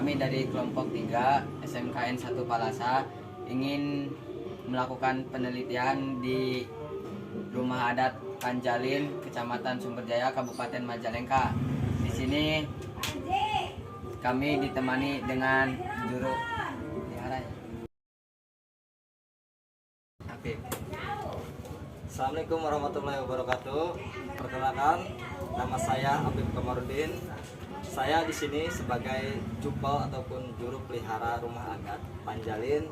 Kami dari kelompok 3 SMKN 1 Palasa ingin melakukan penelitian di Rumah Adat Panjalin, Kecamatan Sumberjaya, Kabupaten Majalengka. Di sini kami ditemani dengan juru pelihara. Oke. Assalamualaikum warahmatullahi wabarakatuh. Perkenalkan, nama saya Habib Kamarudin. Saya di sini sebagai jupel ataupun juru pelihara Rumah Adat Panjalin,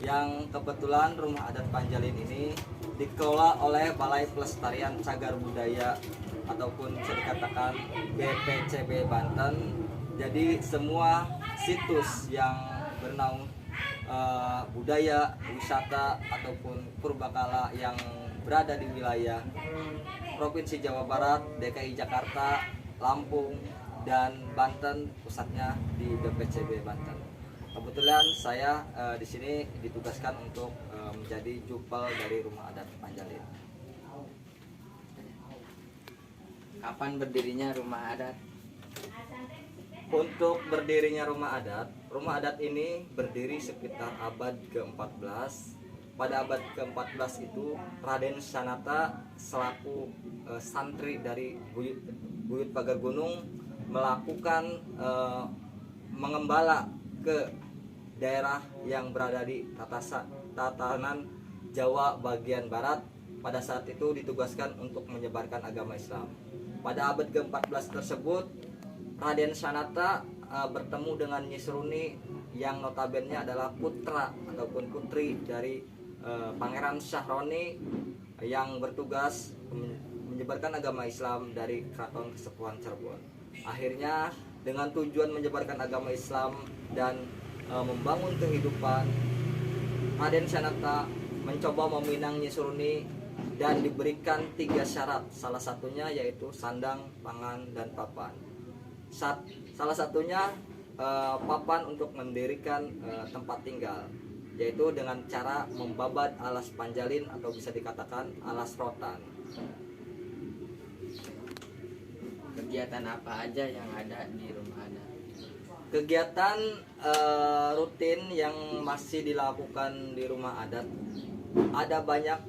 yang kebetulan Rumah Adat Panjalin ini dikelola oleh Balai Pelestarian Cagar Budaya ataupun bisa dikatakan BPCB Banten. Jadi semua situs yang bernaung budaya, wisata ataupun purbakala yang berada di wilayah Provinsi Jawa Barat, DKI Jakarta, Lampung, dan Banten, pusatnya di BPCB Banten. Kebetulan saya di sini ditugaskan untuk menjadi jupel dari Rumah Adat Panjalin. Kapan berdirinya Rumah Adat? Untuk berdirinya Rumah Adat ini berdiri sekitar abad ke-14. Pada abad ke-14 itu Raden Sanata selaku santri dari Buyut Pagar Gunung melakukan mengembala ke daerah yang berada di tatanan Jawa bagian barat. Pada saat itu ditugaskan untuk menyebarkan agama Islam. Pada abad ke-14 tersebut Raden Sanata bertemu dengan Nyi Seruni yang notabene adalah putra ataupun putri dari Pangeran Syahroni yang bertugas menyebarkan agama Islam dari Keraton Kesepuhan Cirebon. Akhirnya dengan tujuan menyebarkan agama Islam dan membangun kehidupan, Raden Sanata mencoba meminang Nyi Seruni dan diberikan 3 syarat. Salah satunya yaitu sandang, pangan, dan papan. Salah satunya papan untuk mendirikan tempat tinggal, yaitu dengan cara membabat alas Panjalin atau bisa dikatakan alas rotan. Kegiatan apa aja yang ada di Rumah Adat? Kegiatan rutin yang masih dilakukan di Rumah Adat ada banyak.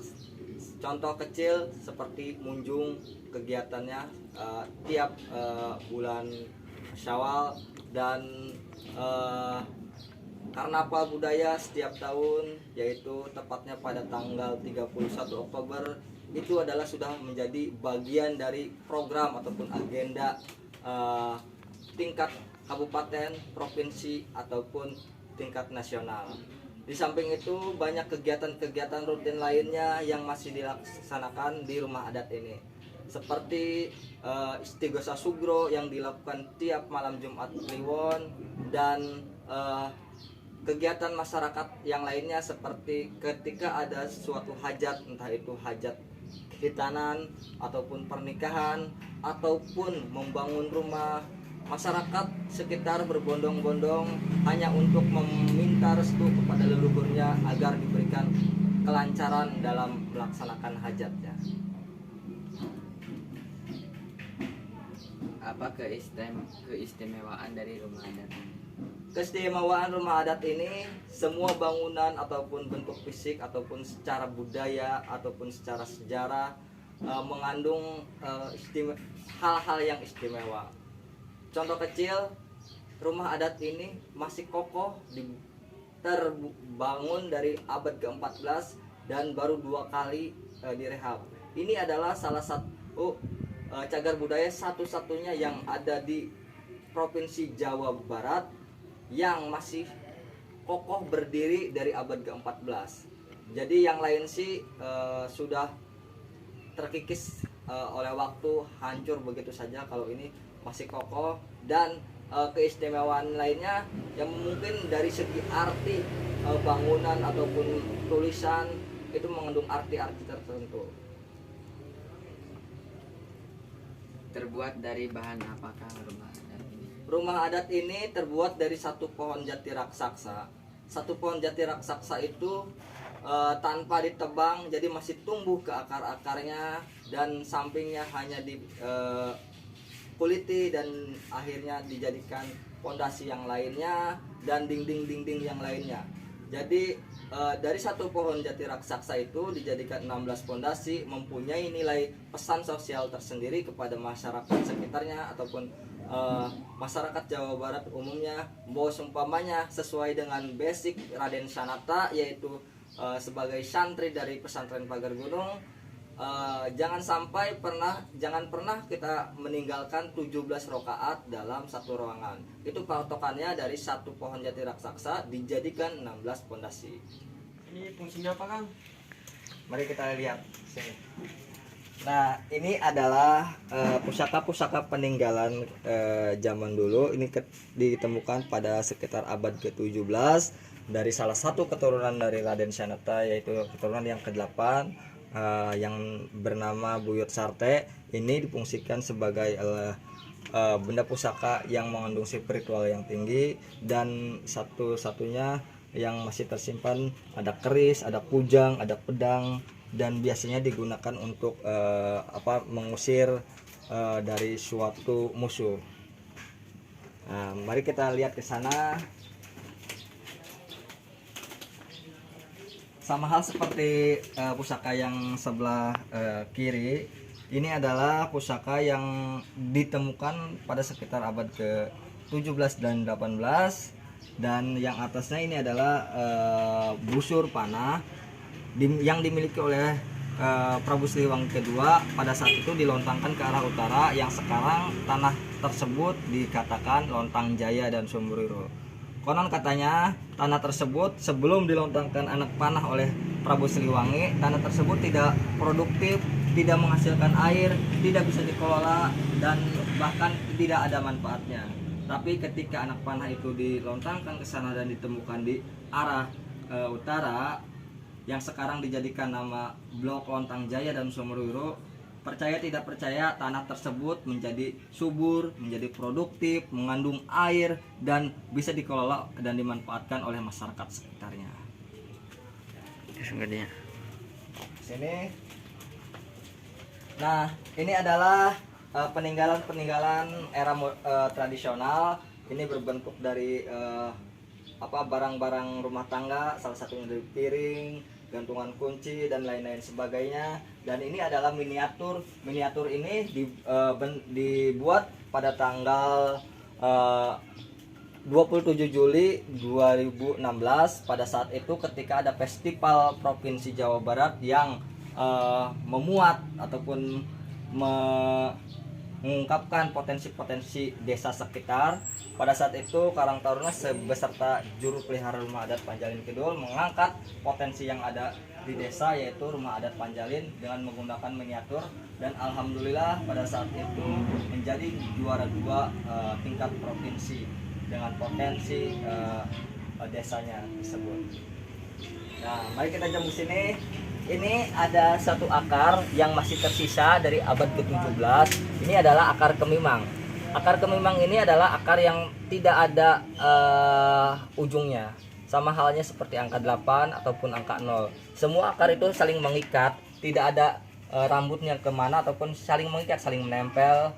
Contoh kecil seperti munjung, kegiatannya tiap bulan Syawal, dan karnaval budaya setiap tahun, yaitu tepatnya pada tanggal 31 Oktober. Itu adalah sudah menjadi bagian dari program ataupun agenda tingkat kabupaten, provinsi, ataupun tingkat nasional. Di samping itu banyak kegiatan-kegiatan rutin lainnya yang masih dilaksanakan di Rumah Adat ini, seperti Istighosa Sugro yang dilakukan tiap malam Jumat Kliwon, dan kegiatan masyarakat yang lainnya seperti ketika ada suatu hajat, entah itu hajat khitanan ataupun pernikahan ataupun membangun rumah, masyarakat sekitar berbondong-bondong hanya untuk meminta restu kepada leluhurnya agar diberikan kelancaran dalam melaksanakan hajatnya. Apa keistimewaan dari Rumah Adat? Keistimewaan Rumah Adat ini, semua bangunan ataupun bentuk fisik ataupun secara budaya ataupun secara sejarah mengandung hal-hal yang istimewa. Contoh kecil, Rumah Adat ini masih kokoh, terbangun dari abad ke-14 dan baru 2 kali direhab. Ini adalah salah satu cagar budaya satu-satunya yang ada di Provinsi Jawa Barat yang masih kokoh berdiri dari abad ke-14. Jadi yang lain sih sudah terkikis oleh waktu, hancur begitu saja. Kalau ini masih kokoh, dan keistimewaan lainnya yang mungkin dari segi arti bangunan ataupun tulisan itu mengandung arti-arti tertentu. Terbuat dari bahan apakah Rumah Adat ini? Rumah Adat ini terbuat dari satu pohon jati raksasa. Satu pohon jati raksasa itu tanpa ditebang, jadi masih tumbuh ke akar-akarnya, dan sampingnya hanya di kuliti dan akhirnya dijadikan pondasi yang lainnya, dan dinding-dinding yang lainnya. Jadi dari satu pohon jati raksasa itu dijadikan 16 pondasi, mempunyai nilai pesan sosial tersendiri kepada masyarakat sekitarnya ataupun masyarakat Jawa Barat umumnya, bahwa seumpamanya sesuai dengan basic Raden Sanata, yaitu sebagai santri dari pesantren Pagar Gunung, jangan pernah kita meninggalkan 17 rakaat dalam satu ruangan. Itu patokannya dari satu pohon jati raksasa dijadikan 16 pondasi. Ini fungsinya apa, Kang? Mari kita lihat sini. Nah, ini adalah pusaka-pusaka peninggalan zaman dulu. Ini ditemukan pada sekitar abad ke-17 dari salah satu keturunan dari Raden Sanata, yaitu keturunan yang ke-8 yang bernama Buyut Sarte. Ini difungsikan sebagai benda pusaka yang mengandung spiritual yang tinggi, dan satu-satunya yang masih tersimpan ada keris, ada kujang, ada pedang, dan biasanya digunakan untuk mengusir dari suatu musuh. Nah, mari kita lihat ke sana. Sama hal seperti pusaka yang sebelah kiri, ini adalah pusaka yang ditemukan pada sekitar abad ke-17 dan 18, dan yang atasnya ini adalah busur panah yang dimiliki oleh Prabu Siliwangi kedua. Pada saat itu dilontangkan ke arah utara, yang sekarang tanah tersebut dikatakan Lontang Jaya dan Sumberwiro. Konon katanya tanah tersebut sebelum dilontangkan anak panah oleh Prabu Siliwangi, tanah tersebut tidak produktif, tidak menghasilkan air, tidak bisa dikelola, dan bahkan tidak ada manfaatnya. Tapi ketika anak panah itu dilontangkan ke sana dan ditemukan di arah utara, yang sekarang dijadikan nama Blok Lontang Jaya dan Sumberwiro, percaya tidak percaya tanah tersebut menjadi subur, menjadi produktif, mengandung air, dan bisa dikelola dan dimanfaatkan oleh masyarakat sekitarnya. Sini. Nah, ini adalah peninggalan era tradisional. Ini berbentuk dari barang-barang rumah tangga, salah satunya dari piring, gantungan kunci, dan lain-lain sebagainya. Dan ini adalah miniatur. Miniatur ini dibuat pada tanggal 27 Juli 2016. Pada saat itu ketika ada festival Provinsi Jawa Barat yang memuat ataupun mengungkapkan potensi-potensi desa sekitar. Pada saat itu Karang Taruna beserta juru pelihara rumah adat Panjalin Kidul mengangkat potensi yang ada di desa, yaitu rumah adat Panjalin dengan menggunakan miniatur, dan alhamdulillah pada saat itu menjadi juara 2 tingkat provinsi dengan potensi desanya tersebut. Nah, mari kita jom ke sini. Ini ada satu akar yang masih tersisa dari abad ke-17. Ini adalah akar kemimang. Akar kemimang ini adalah akar yang tidak ada ujungnya. Sama halnya seperti angka 8 ataupun angka 0. Semua akar itu saling mengikat, tidak ada rambutnya kemana ataupun saling mengikat, saling menempel.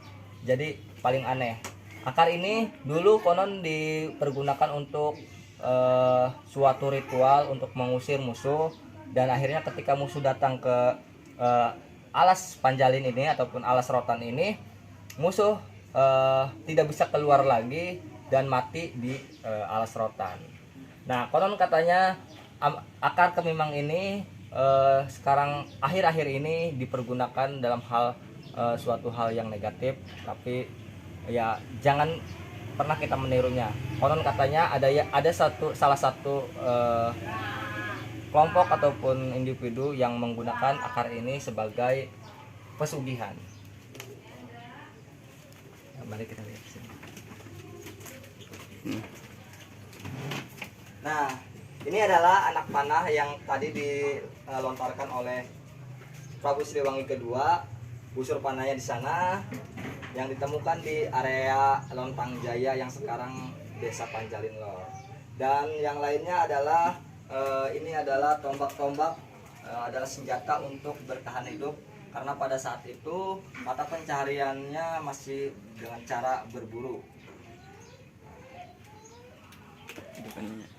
Jadi paling aneh. Akar ini dulu konon dipergunakan untuk suatu ritual untuk mengusir musuh. Dan akhirnya ketika musuh datang ke alas Panjalin ini ataupun alas rotan ini, musuh tidak bisa keluar lagi dan mati di alas rotan. Nah, konon katanya akar kemimang ini sekarang akhir-akhir ini dipergunakan dalam suatu hal yang negatif, tapi ya jangan pernah kita menirunya. Konon katanya ada salah satu kelompok ataupun individu yang menggunakan akar ini sebagai pesugihan. Nah, mari kita lihat sini. Nah, ini adalah anak panah yang tadi dilontarkan oleh Prabu Siliwangi kedua. Busur panahnya di sana yang ditemukan di area Lontang Jaya yang sekarang Desa Panjalin Lor. Dan yang lainnya adalah ini adalah tombak-tombak, adalah senjata untuk bertahan hidup, karena pada saat itu mata pencahariannya masih dengan cara berburu. sepenuhnya.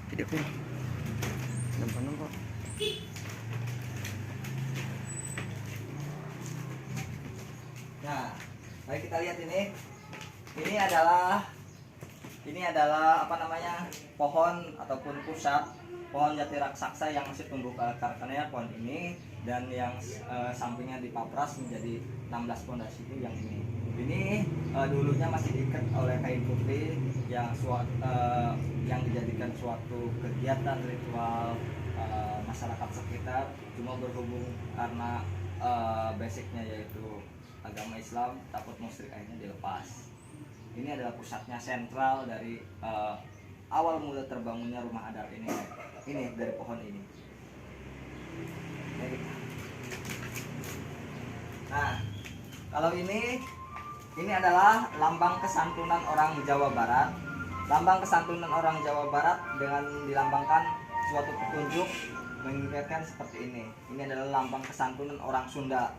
Tidak pun. Nampak. Nah, mari kita lihat ini. Ini adalah apa namanya, pohon ataupun pusat pohon jati raksasa yang masih tumbuh ke akar-akarnya pohon ini, dan yang sampingnya dipapras menjadi 16 pondasi itu yang ini. Ini dulunya masih diikat oleh kain putih yang dijadikan suatu kegiatan ritual masyarakat sekitar. Cuma berhubung karena basicnya yaitu agama Islam, takut musyrik, akhirnya dilepas. Ini adalah pusatnya sentral dari awal mula terbangunnya rumah adat ini dari pohon ini. Nah, kalau ini adalah lambang kesantunan orang Jawa Barat. Lambang kesantunan orang Jawa Barat dengan dilambangkan suatu petunjuk mengingatkan seperti ini. Ini adalah lambang kesantunan orang Sunda.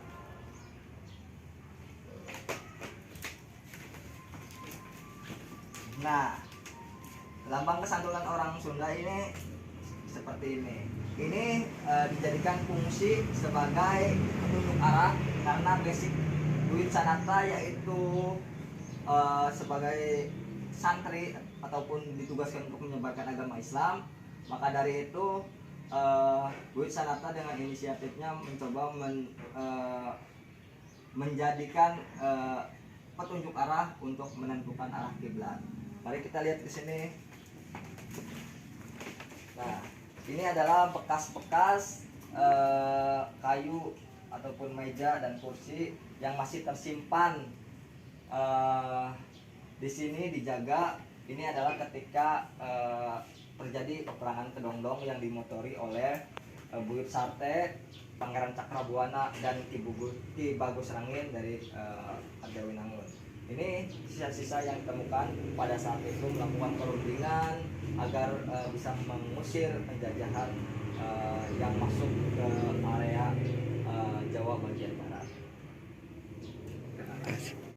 Nah, lambang kesantunan orang Sunda ini seperti ini. Ini dijadikan fungsi sebagai petunjuk arah karena basic Buit Sanata yaitu sebagai santri ataupun ditugaskan untuk menyebarkan agama Islam. Maka dari itu Buit Sanata dengan inisiatifnya mencoba menjadikan petunjuk arah untuk menentukan arah kiblat. Mari kita lihat di sini. Nah, ini adalah bekas-bekas kayu ataupun meja dan kursi yang masih tersimpan di sini dijaga. Ini adalah ketika terjadi peperangan Kedondong yang dimotori oleh Buyut Sarte, Pangeran Cakrabuana, dan Ki Bagus Rangin dari Arjawinangun. Ini sisa-sisa yang ditemukan pada saat itu melakukan perundingan agar bisa mengusir penjajahan yang masuk ke area Jawa bagian barat. Terima kasih.